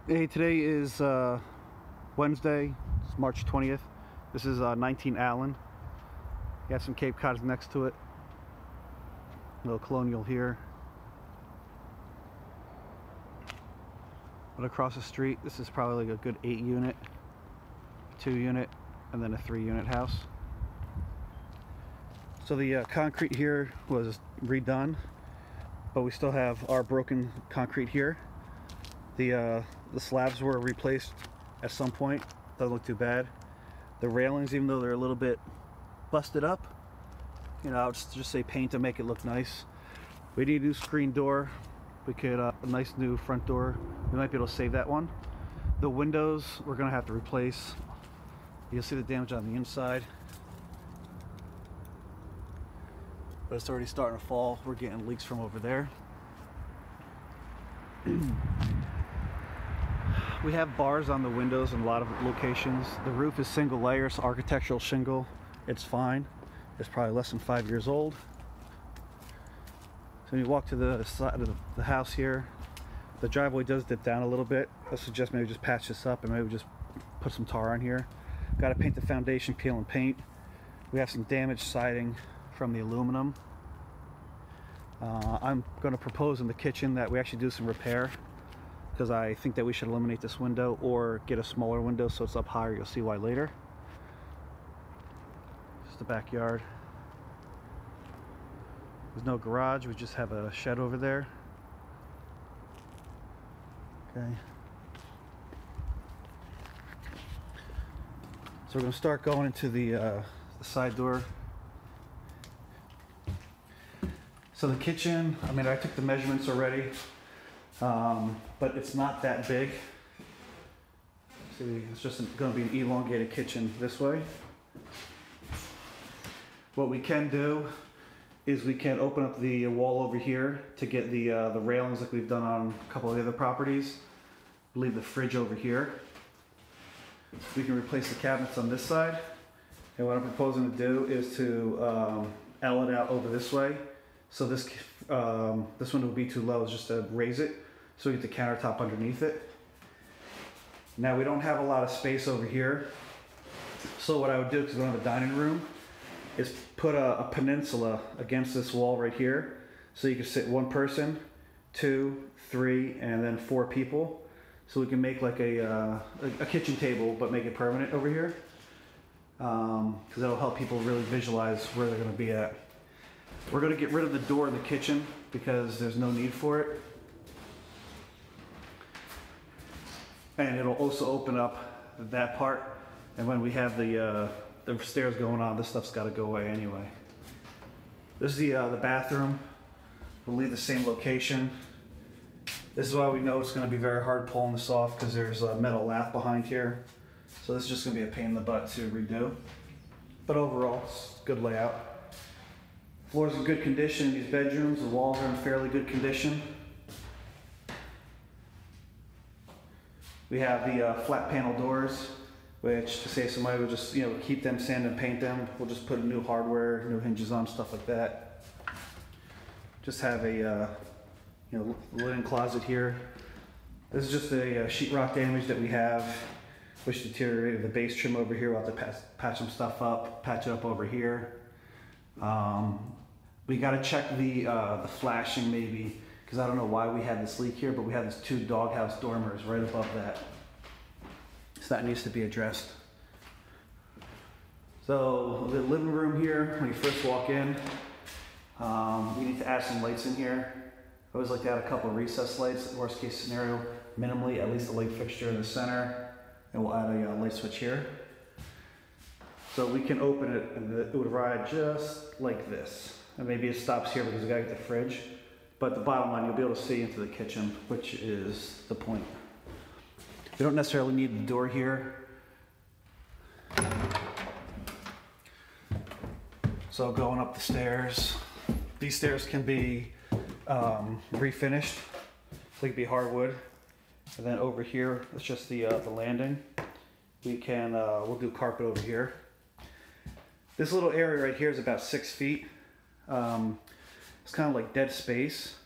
Hey, today is Wednesday, it's March 20th. This is 19 Allen. Got some Cape Cods next to it. A little colonial here. But across the street, this is probably like a good 8 unit, 2 unit, and then a 3 unit house. So the concrete here was redone, but we still have our broken concrete here. The slabs were replaced at some point. Doesn't look too bad. The railings, even though they're a little bit busted up, you know, I'll just say paint to make it look nice. We need a new screen door. We could a nice new front door. We might be able to save that one. The windows we're gonna have to replace. You'll see the damage on the inside, but it's already starting to fall. We're getting leaks from over there. We have bars on the windows in a lot of locations. The roof is single layer, so architectural shingle. It's fine. It's probably less than 5 years old. So when you walk to the side of the house here, the driveway does dip down a little bit. I suggest maybe just patch this up and maybe just put some tar on here. Got to paint the foundation, peel and paint. We have some damaged siding from the aluminum. I'm going to propose in the kitchen that we actually do some repair, because I think that we should eliminate this window or get a smaller window so it's up higher. You'll see why later. Just the backyard. There's no garage, we just have a shed over there. Okay. So we're going to start going into the side door. So the kitchen, I mean, I took the measurements already. But it's not that big. See, it's just going to be an elongated kitchen this way. What we can do is we can open up the wall over here to get the railings like we've done on a couple of the other properties. Leave the fridge over here. We can replace the cabinets on this side. And what I'm proposing to do is to L it out over this way. So this window would be too low, is just to raise it, so we get the countertop underneath it. Now we don't have a lot of space over here, so what I would do, because we don't have a dining room, is put a peninsula against this wall right here, so you can sit one person, 2, 3, and then 4 people. So we can make like a kitchen table, but make it permanent over here, because that'll help people really visualize where they're going to be at. We're going to get rid of the door in the kitchen because there's no need for it. And it'll also open up that part. And when we have the stairs going on, this stuff's got to go away anyway. This is the bathroom. We'll leave the same location. This is why we know it's going to be very hard pulling this off, because there's a metal lath behind here. So this is just going to be a pain in the butt to redo. But overall, it's a good layout. Floor's in good condition in these bedrooms. The walls are in fairly good condition. We have the flat panel doors, which to save some money, we'll just keep them, sand and paint them. We'll just put new hardware, new hinges on, stuff like that. Just have a linen closet here. This is just a sheetrock damage that we have, which deteriorated the base trim over here. We'll have to patch some stuff up, patch it up over here. We got to check the flashing maybe, because I don't know why we had this leak here, but we have these 2 doghouse dormers right above that. So that needs to be addressed. So the living room here, when you first walk in, we need to add some lights in here. I always like to add a couple of recessed lights. Worst case scenario, minimally, at least a light fixture in the center, and we'll add a light switch here. So we can open it and it would ride just like this. And maybe it stops here because we gotta get the fridge. But the bottom line, you'll be able to see into the kitchen, which is the point. We don't necessarily need the door here. So going up the stairs, these stairs can be refinished. They can be hardwood. And then over here, it's just the landing. We can, we'll do carpet over here. This little area right here is about 6 feet. It's kind of like dead space.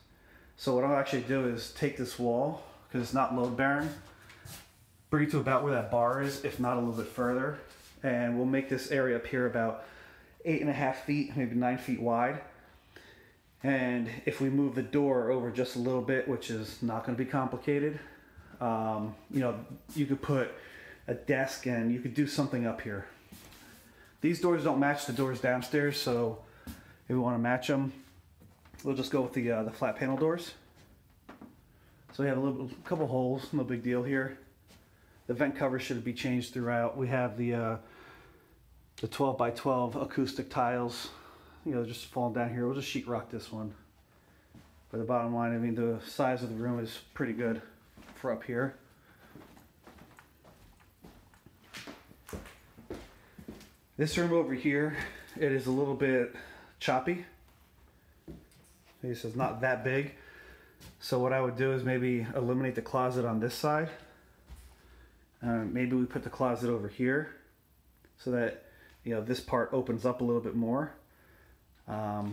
So what I'll actually do is take this wall, because it's not load bearing. bring it to about where that bar is, if not a little bit further. And we'll make this area up here about 8.5 feet, maybe 9 feet wide. And if we move the door over just a little bit, which is not going to be complicated, you know, you could put a desk and you could do something up here. These doors don't match the doors downstairs, so if we want to match them, we'll just go with the flat panel doors. So we have a couple holes, no big deal here. The vent cover should be changed throughout. We have the 12 by 12 acoustic tiles, you know, just falling down here. We'll just sheetrock this one. But the bottom line, I mean, the size of the room is pretty good for up here. This room over here, it is a little bit choppy. This is not that big. So what I would do is maybe eliminate the closet on this side. Maybe we put the closet over here so that, you know, this part opens up a little bit more. I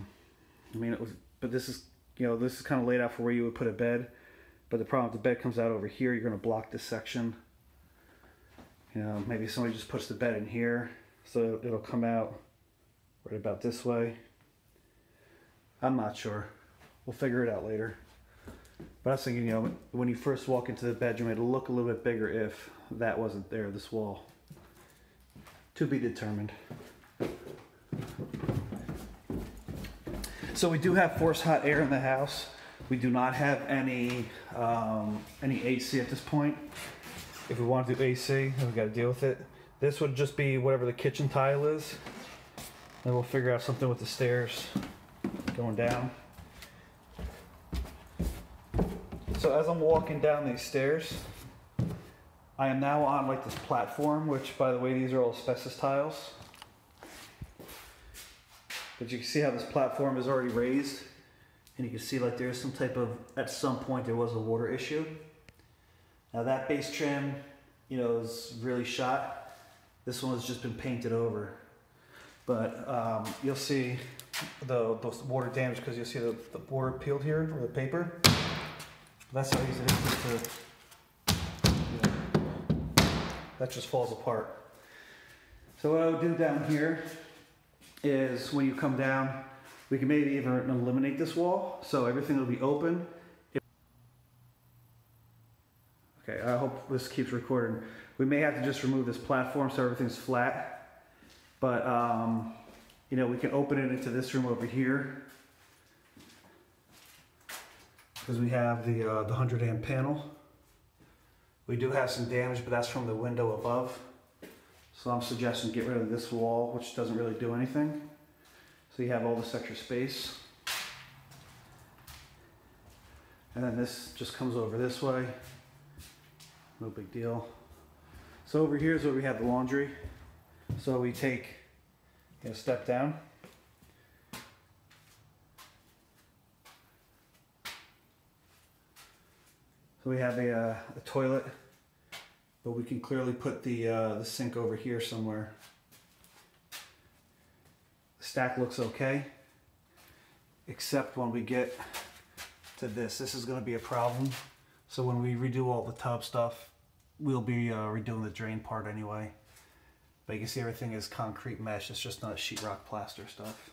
mean, but this is, you know, this is kind of laid out for where you would put a bed. But the problem if the bed comes out over here, you're going to block this section. You know, maybe somebody just puts the bed in here so it'll come out right about this way. I'm not sure. We'll figure it out later. But I was thinking, you know, when you first walk into the bedroom, it'll look a little bit bigger if that wasn't there, this wall. To be determined. So we do have forced hot air in the house. We do not have any AC at this point. If we want to do AC, then we got to deal with it. This would just be whatever the kitchen tile is. Then we'll figure out something with the stairs going down. So as I'm walking down these stairs, I am now on like this platform, which by the way, these are all asbestos tiles. But you can see how this platform is already raised. And you can see like there's some type of, at some point there was a water issue. Now that base trim, you know, is really shot. This one has just been painted over. But you'll see the water damage because you'll see the board peeled here, or the paper. That's how easy it is just to, you know, that just falls apart. So what I would do down here is when you come down, we can maybe even eliminate this wall, so everything will be open. Okay, I hope this keeps recording. We may have to just remove this platform so everything's flat, but you know, we can open it into this room over here because we have the 100 amp panel. We do have some damage, but that's from the window above. So I'm suggesting get rid of this wall, which doesn't really do anything. So you have all this extra space. And then this just comes over this way. No big deal. So over here is where we have the laundry. So we take, you know, step down. So we have a toilet, but we can clearly put the sink over here somewhere. The stack looks okay, except when we get to this. This is going to be a problem. So when we redo all the tub stuff, we'll be redoing the drain part anyway. But you can see everything is concrete mesh. It's just not sheetrock plaster stuff.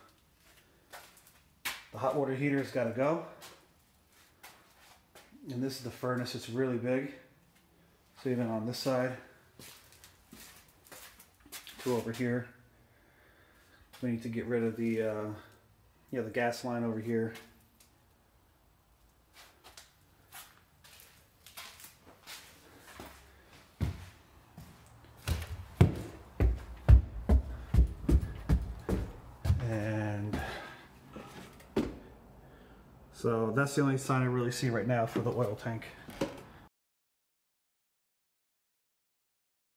The hot water heater's got to go. And this is the furnace. It's really big. So even on this side to over here, we need to get rid of the the gas line over here. And so that's the only sign I really see right now for the oil tank.